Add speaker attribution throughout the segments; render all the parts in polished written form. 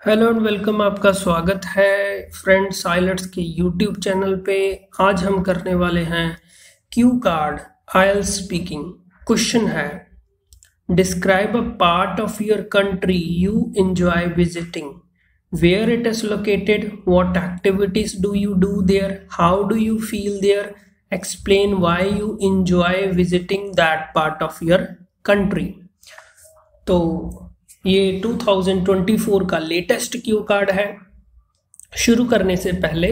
Speaker 1: Hello and welcome. आपका स्वागत है फ्रेंड्स आइलेट्स के यूट्यूब चैनल पे। आज हम करने वाले हैं cue card IELTS speaking. Question है, describe a part of your country you enjoy visiting, where it is located, what activities do you do there, how do you feel there, explain why you enjoy visiting that part of your country. तो ये 2024 का latest Q card है। शुरू करने से पहले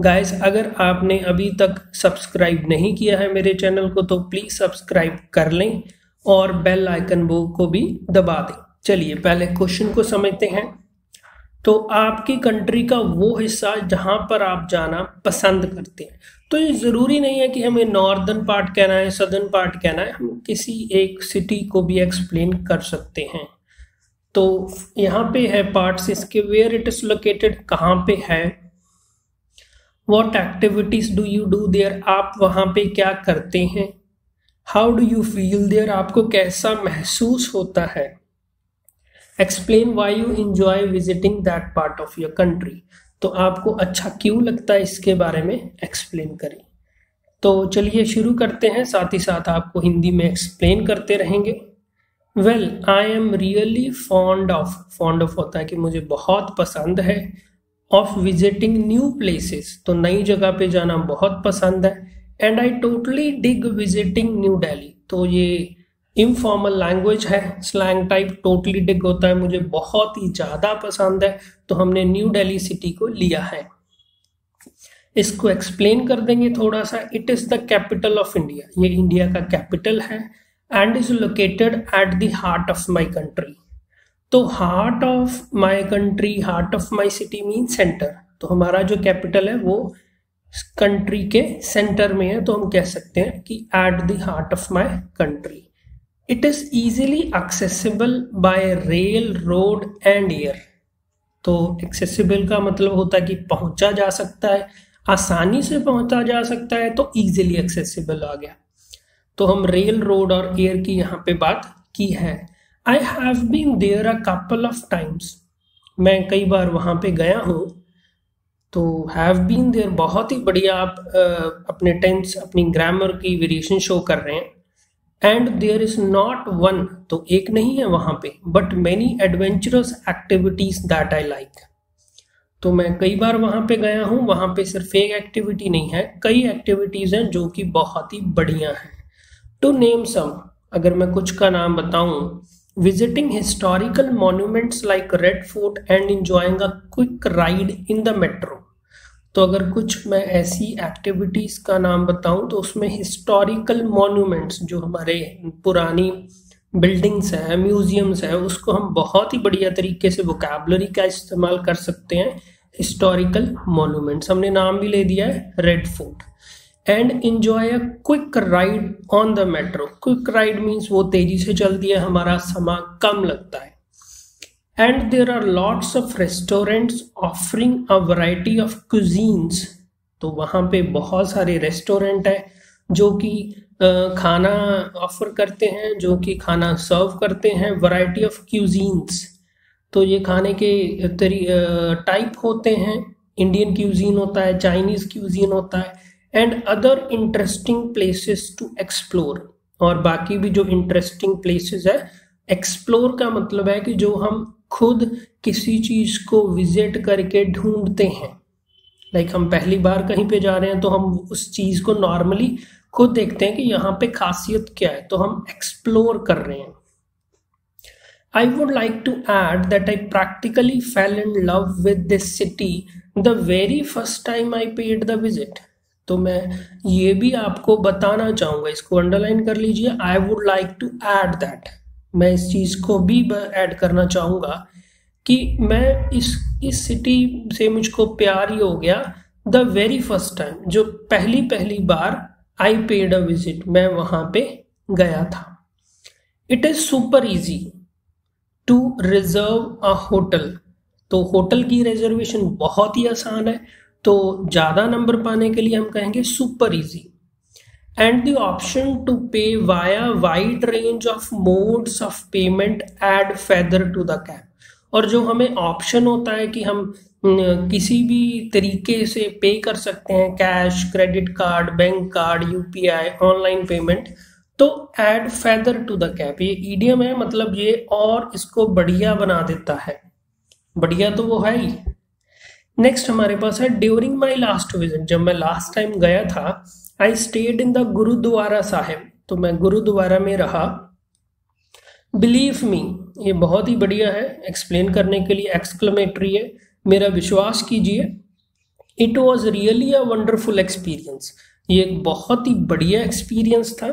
Speaker 1: guys, अगर आपने अभी तक सब्सक्राइब नहीं किया है मेरे चैनल को तो प्लीज सब्सक्राइब कर लें और बेल आइकन को भी दबा दें। चलिए पहले क्वेश्चन को समझते हैं। तो आपकी कंट्री का वो हिस्सा जहां पर आप जाना पसंद करते हैं, तो ये जरूरी नहीं है कि हमें नॉर्दर्न पार्ट कहना है, सदर्न पार्ट कहना है, हम किसी एक सिटी को भी एक्सप्लेन कर सकते हैं। तो यहाँ पे है पार्ट्स इसके, वेयर इट इज लोकेटेड कहाँ पे है, what activities do you do there आप वहाँ पे क्या करते हैं, how do you feel there आपको कैसा महसूस होता है, explain why you enjoy visiting that part of your country तो आपको अच्छा क्यों लगता है इसके बारे में एक्सप्लेन करें। तो चलिए शुरू करते हैं, साथ ही साथ आपको हिंदी में एक्सप्लेन करते रहेंगे। Well I am really fond of होता है कि मुझे बहुत पसंद है, ऑफ विजिटिंग न्यू प्लेसेस तो नई जगह पे जाना बहुत पसंद है, and I totally dig visiting new Delhi तो ये इनफॉर्मल लैंग्वेज है, स्लैंग टाइप। टोटली डिग होता है मुझे बहुत ही ज़्यादा पसंद है, तो हमने न्यू दिल्ली सिटी को लिया है। इसको एक्सप्लेन कर देंगे थोड़ा सा। It is the capital of India, ये इंडिया का कैपिटल है, and is located at the heart of my country। तो heart of my country, heart of my city means center। तो हमारा जो कैपिटल है वो कंट्री के सेंटर में है, तो हम कह सकते हैं कि at the heart of my country। It is easily accessible by rail, road and air। तो accessible का मतलब होता है कि पहुंचा जा सकता है, आसानी से पहुंचा जा सकता है, तो easily accessible आ गया। तो हम रेल, रोड और एयर की यहाँ पे बात की है। I have been there a couple of times, मैं कई बार वहाँ पे गया हूँ। तो हैव बीन देयर बहुत ही बढ़िया, आप अपने टेंस, अपनी ग्रामर की वेरिएशन शो कर रहे हैं। And there is not one, तो एक नहीं है वहाँ पे, but many adventurous activities that I like. तो मैं कई बार वहाँ पे गया हूँ, वहाँ पे सिर्फ एक एक्टिविटी नहीं है, कई एक्टिविटीज हैं जो कि बहुत ही बढ़िया हैं। टू नेम सम, अगर मैं कुछ का नाम बताऊं, visiting historical monuments like red fort and enjoying a quick ride in the metro. तो अगर कुछ मैं ऐसी एक्टिविटीज का नाम बताऊं तो उसमें हिस्टोरिकल मॉन्यूमेंट्स, जो हमारे पुरानी बिल्डिंग्स है, म्यूजियम्स है, उसको हम बहुत ही बढ़िया तरीके से वोकैबुलरी का इस्तेमाल कर सकते हैं। हिस्टोरिकल मॉन्यूमेंट्स, हमने नाम भी ले दिया है red fort. And enjoy a quick ride on the metro. Quick ride means वो तेजी से चलती है, हमारा समय कम लगता है। And there are lots of restaurants offering a variety of cuisines. तो वहाँ पे बहुत सारे रेस्टोरेंट है जो कि खाना ऑफर करते हैं, जो कि खाना सर्व करते हैं। वैरायटी ऑफ क्यूजीन्स, तो ये खाने के टाइप होते हैं। इंडियन क्यूजीन होता है, चाइनीज क्यूजीन होता है, and other interesting places to explore. और बाकी भी जो इंटरेस्टिंग प्लेसेस है, एक्सप्लोर का मतलब है कि जो हम खुद किसी चीज को विजिट करके ढूंढते हैं। लाइक हम पहली बार कहीं पे जा रहे हैं तो हम उस चीज को नॉर्मली खुद देखते हैं कि यहाँ पे खासियत क्या है, तो हम एक्सप्लोर कर रहे हैं। I would like to add that I practically fell in love with this city the very first time I paid the visit। तो मैं ये भी आपको बताना चाहूँगा, इसको अंडरलाइन कर लीजिए। I would like to add that, मैं इस चीज़ को भी ऐड करना चाहूँगा कि मैं इस सिटी से मुझको प्यार ही हो गया द वेरी फर्स्ट टाइम, जो पहली बार आई पेड अ विजिट, मैं वहाँ पे गया था। It is super easy to reserve a hotel. तो होटल की रिजर्वेशन बहुत ही आसान है, तो ज़्यादा नंबर पाने के लिए हम कहेंगे super easy. And the option to pay via wide range of modes of payment add feather to the cap. और जो हमें ऑप्शन होता है कि हम किसी भी तरीके से पे कर सकते हैं, cash, credit card, bank card, UPI, online payment, तो add feather to the cap, ये ईडियम है, मतलब ये और इसको बढ़िया बना देता है। बढ़िया तो वो है ही। नेक्स्ट हमारे पास है ड्यूरिंग माई लास्ट विजिट, जब मैं लास्ट टाइम गया था, I stayed in the gurdwara Sahib, तो मैं गुरुद्वारा में रहा। बिलीव मी, ये बहुत ही बढ़िया है, एक्सप्लेन करने के लिए एक्सक्लेमेटरी है, मेरा विश्वास कीजिए। It was really a wonderful experience, ये एक बहुत ही बढ़िया एक्सपीरियंस था।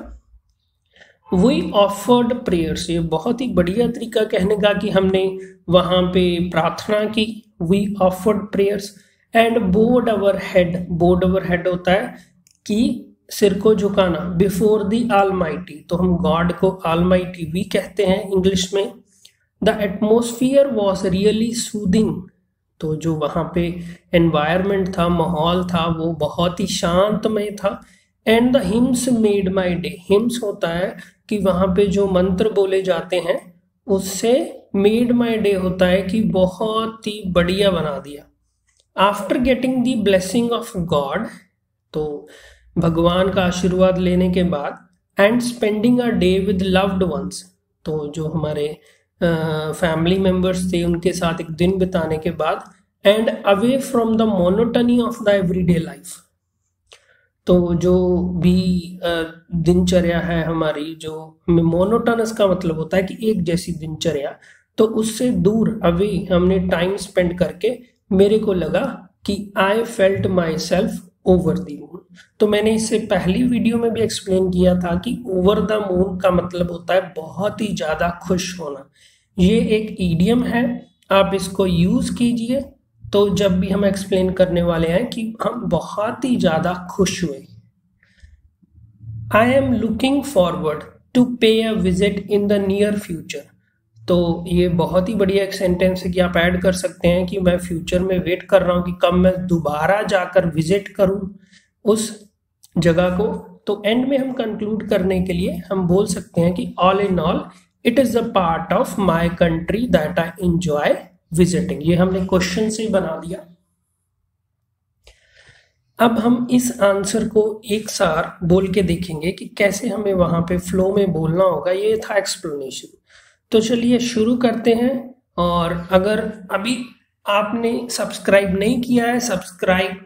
Speaker 1: वी ऑफर्ड प्रेयर्स, ये बहुत ही बढ़िया तरीका कहने का कि हमने वहाँ पे प्रार्थना की। We offered prayers and bowed our head, bowed our head होता है कि सिर को झुकाना, बिफोर द ऑलमाइटी, तो हम गॉड को ऑलमाइटी भी कहते हैं इंग्लिश में। The atmosphere was really soothing, तो जो वहाँ पे एनवायरनमेंट था, माहौल था, वो बहुत ही शांतमय था। And the hymns made my day, hymns होता है कि वहाँ पे जो मंत्र बोले जाते हैं उससे मेड माई डे होता है कि बहुत ही बढ़िया बना दिया। After getting the blessing of God, तो भगवान का आशीर्वाद लेने के बाद, and spending a day with loved ones, तो जो हमारे फैमिली मेंबर्स थे उनके साथ एक दिन बिताने के बाद, and away from the monotony of the everyday life, तो जो भी दिनचर्या है हमारी, जो मोनोटनस का मतलब होता है कि एक जैसी दिनचर्या, तो उससे दूर अवे हमने टाइम स्पेंड करके मेरे को लगा कि I felt my self over the moon. तो मैंने इससे पहली वीडियो में भी एक्सप्लेन किया था कि ओवर द मून का मतलब होता है बहुत ही ज़्यादा खुश होना। ये एक ईडियम है, आप इसको यूज़ कीजिए तो जब भी हम एक्सप्लेन करने वाले हैं कि हम बहुत ही ज़्यादा खुश हुए। I am looking forward to pay a visit in the near future, तो ये बहुत ही बढ़िया एक सेंटेंस है कि आप ऐड कर सकते हैं कि मैं फ्यूचर में वेट कर रहा हूँ कि कब मैं दोबारा जाकर विजिट करूँ उस जगह को। तो एंड में हम कंक्लूड करने के लिए हम बोल सकते हैं कि all in all it is a part of my country that I enjoy visiting. ये हमने क्वेश्चन से बना दिया। अब हम इस आंसर को एक सार बोल के देखेंगे कि कैसे हमें वहां पे फ्लो में बोलना होगा। ये था एक्सप्लेनेशन। तो चलिए शुरू करते हैं। और अगर अभी आपने सब्सक्राइब नहीं किया है, सब्सक्राइब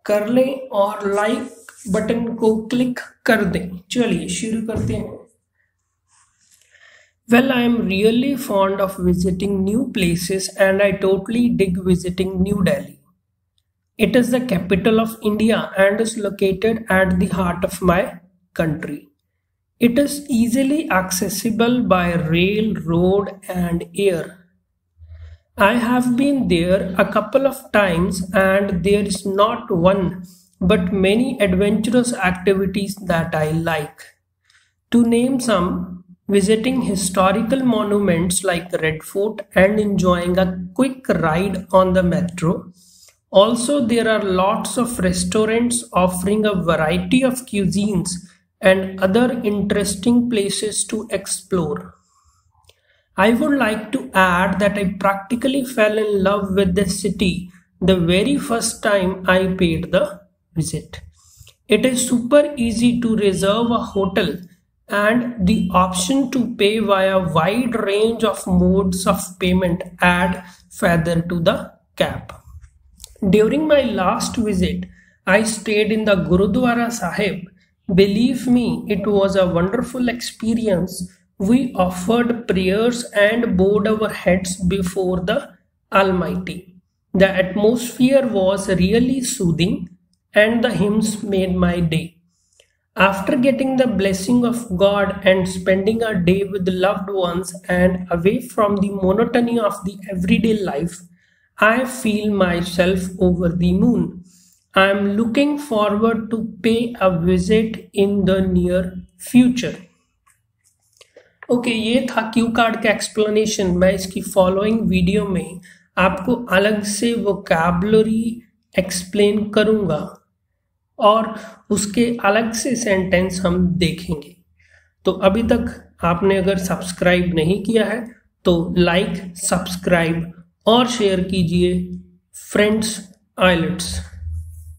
Speaker 1: कर लें और लाइक बटन को क्लिक कर दें। चलिए शुरू करते हैं। Well, I am really fond of visiting new places and I totally dig visiting New Delhi. It is the capital of India and is located at the heart of my country. It is easily accessible by rail, road and air. I have been there a couple of times and there is not one but many adventurous activities that I like. To name some, visiting historical monuments like Red Fort and enjoying a quick ride on the metro. Also, there are lots of restaurants offering a variety of cuisines and other interesting places to explore. I would like to add that I practically fell in love with the city the very first time I paid the visit. It is super easy to reserve a hotel and the option to pay via a wide range of modes of payment add feather to the cap. During my last visit, I stayed in the Gurudwara Sahib. Believe me, it was a wonderful experience. We offered prayers and bowed our heads before the Almighty. The atmosphere was really soothing and the hymns made my day. After getting the blessing of God and spending a day with loved ones and away from the monotony of the everyday life, I feel myself over the moon. I am looking forward to pay a visit in the near future. Okay, ये था Q card का explanation. मैं इसकी following video में आपको अलग से vocabulary explain करूँगा और उसके अलग से सेंटेंस हम देखेंगे। तो अभी तक आपने अगर सब्सक्राइब नहीं किया है तो लाइक, सब्सक्राइब और शेयर कीजिए फ्रेंड्स आइलेट्स।